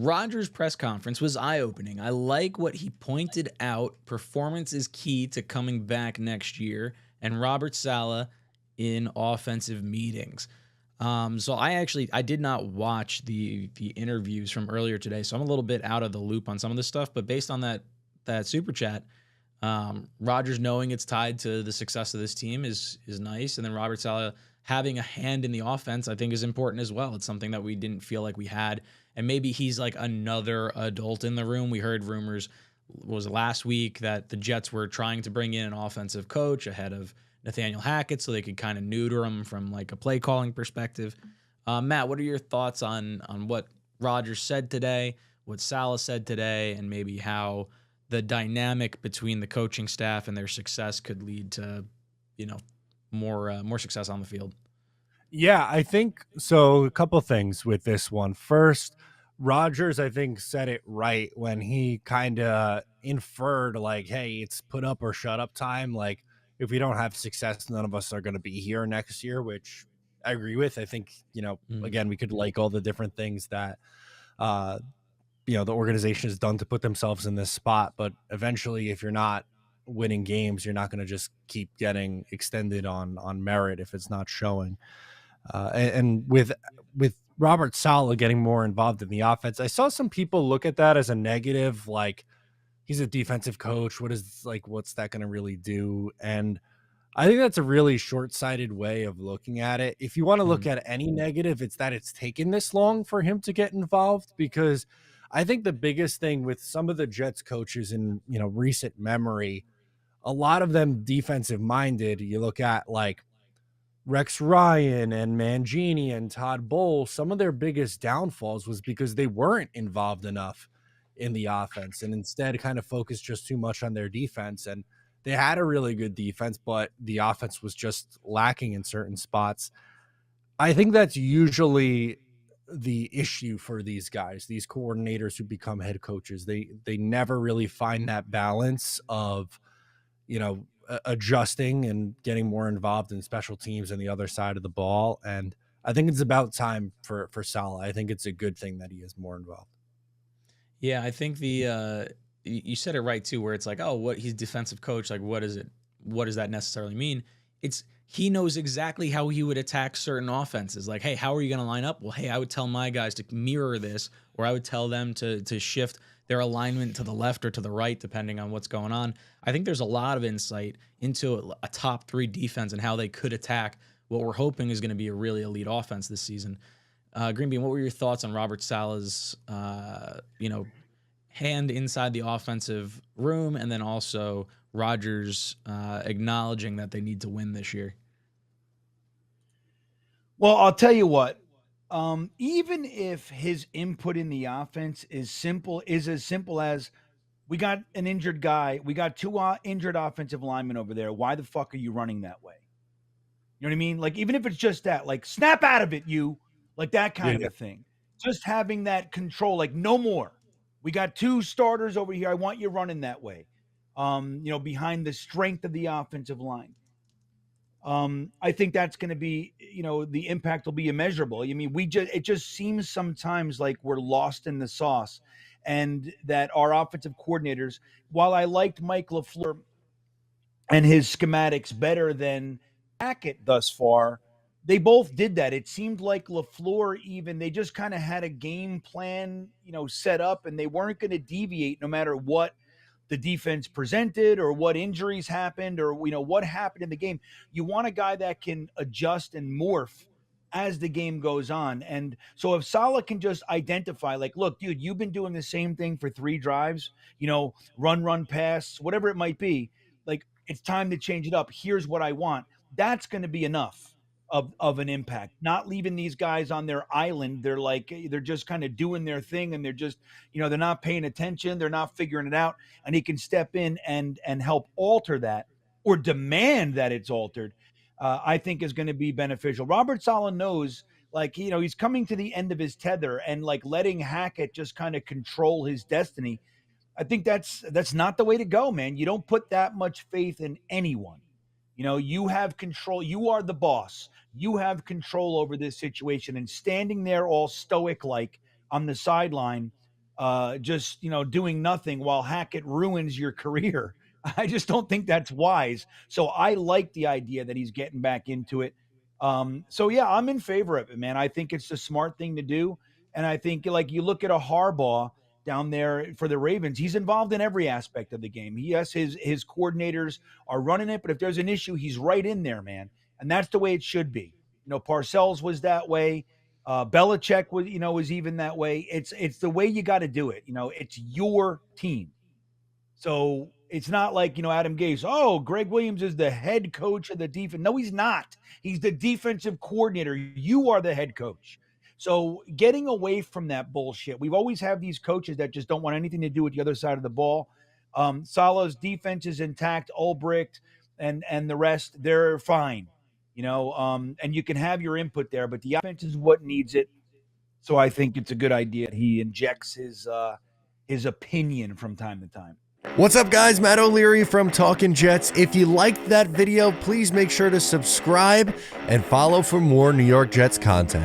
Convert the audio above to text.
Rodgers' press conference was eye-opening. I like what he pointed out. Performance is key to coming back next year, and Robert Saleh in offensive meetings. So I did not watch the interviews from earlier today, so I'm a little bit out of the loop on some of this stuff. But based on that super chat, Rodgers knowing it's tied to the success of this team is nice, and then Robert Saleh having a hand in the offense, I think, is important as well. It's something that we didn't feel like we had, and maybe he's like another adult in the room. We heard rumors was last week that the Jets were trying to bring in an offensive coach ahead of Nathaniel Hackett so they could kind of neuter him from like a play calling perspective. Matt, what are your thoughts on what Rodgers said today, what Saleh said today, and maybe how the dynamic between the coaching staff and their success could lead to, more success on the field? Yeah, I think so. A couple things with this one. First, Rogers, I think, said it right when he kind of inferred, like, hey, it's put up or shut up time. Like, if we don't have success, none of us are going to be here next year, which I agree with. I think, Mhm. again, we could like all the different things that, uh, the organization has done to put themselves in this spot. But eventually, if you're not winning games, you're not going to just keep getting extended on merit if it's not showing. And with Robert Saleh getting more involved in the offense, I saw some people look at that as a negative, like he's a defensive coach. What's that going to really do? And I think that's a really short-sighted way of looking at it. If you want to look Mhm. at any negative, it's that it's taken this long for him to get involved, because I think the biggest thing with some of the Jets coaches in, recent memory, a lot of them defensive minded. You look at like Rex Ryan and Mangini and Todd Bowles, some of their biggest downfalls was because they weren't involved enough in the offense and instead kind of focused just too much on their defense. And they had a really good defense, but the offense was just lacking in certain spots. I think that's usually the issue for these guys, these coordinators who become head coaches. They never really find that balance of, adjusting and getting more involved in special teams and the other side of the ball. And I think it's about time for Salah. I think it's a good thing that he is more involved. Yeah, I think you said it right too, where it's like, oh, what he's defensive coach, like what is it? What does that necessarily mean? It's he knows exactly how he would attack certain offenses. Like, hey, how are you going to line up? Well, hey, I would tell my guys to mirror this, or I would tell them to shift their alignment to the left or to the right, depending on what's going on. I think there's a lot of insight into a top three defense and how they could attack what we're hoping is going to be a really elite offense this season. Green Bean, what were your thoughts on Robert Saleh's, hand inside the offensive room, and then also Rodgers acknowledging that they need to win this year? Well, I'll tell you what. Even if his input in the offense is as simple as we got an injured guy, we got two injured offensive linemen over there. Why the fuck are you running that way? You know what I mean? Like even if it's just that, like snap out of it, you like that kind Yeah. of thing. Just having that control, like no more. We got two starters over here. I want you running that way. Behind the strength of the offensive line. I think that's going to be, the impact will be immeasurable. I mean, it just seems sometimes like we're lost in the sauce, and that our offensive coordinators, while I liked Mike LaFleur and his schematics better than Hackett thus far, they both did that. It seemed like LaFleur, even they just kind of had a game plan, set up, and they weren't going to deviate no matter what the defense presented or what injuries happened or what happened in the game. You want a guy that can adjust and morph as the game goes on. And so if Saleh can just identify, like, look, dude, you've been doing the same thing for 3 drives, run, pass, whatever it might be, like it's time to change it up. Here's what I want. That's going to be enough of an impact. Not leaving these guys on their island. They're just kind of doing their thing, and they're just, they're not paying attention, they're not figuring it out, and he can step in and help alter that or demand that it's altered. I think is going to be beneficial. Robert Saleh knows, like, he's coming to the end of his tether, and like letting Hackett just kind of control his destiny. I think that's not the way to go, man. You don't put that much faith in anyone. You have control. You are the boss. You have control over this situation. And standing there all stoic like on the sideline, just doing nothing while Hackett ruins your career. I just don't think that's wise. So I like the idea that he's getting back into it. So yeah, I'm in favor of it, man. I think it's the smart thing to do, and I think like you look at a Harbaugh down there for the Ravens, he's involved in every aspect of the game. Yes, his coordinators are running it, but if there's an issue, he's right in there, man, and that's the way it should be. Parcells was that way. Belichick was even that way. It's the way you got to do it. It's your team. So it's not like, Adam Gase, oh, Greg Williams is the head coach of the defense. No, he's not. He's the defensive coordinator. You are the head coach. So getting away from that bullshit, we've always had these coaches that just don't want anything to do with the other side of the ball. Salah's defense is intact, Ulbricht and the rest, they're fine. And you can have your input there, but the offense is what needs it. So I think it's a good idea. He injects his opinion from time to time. What's up, guys? Matt O'Leary from Talkin' Jets. If you liked that video, please make sure to subscribe and follow for more New York Jets content.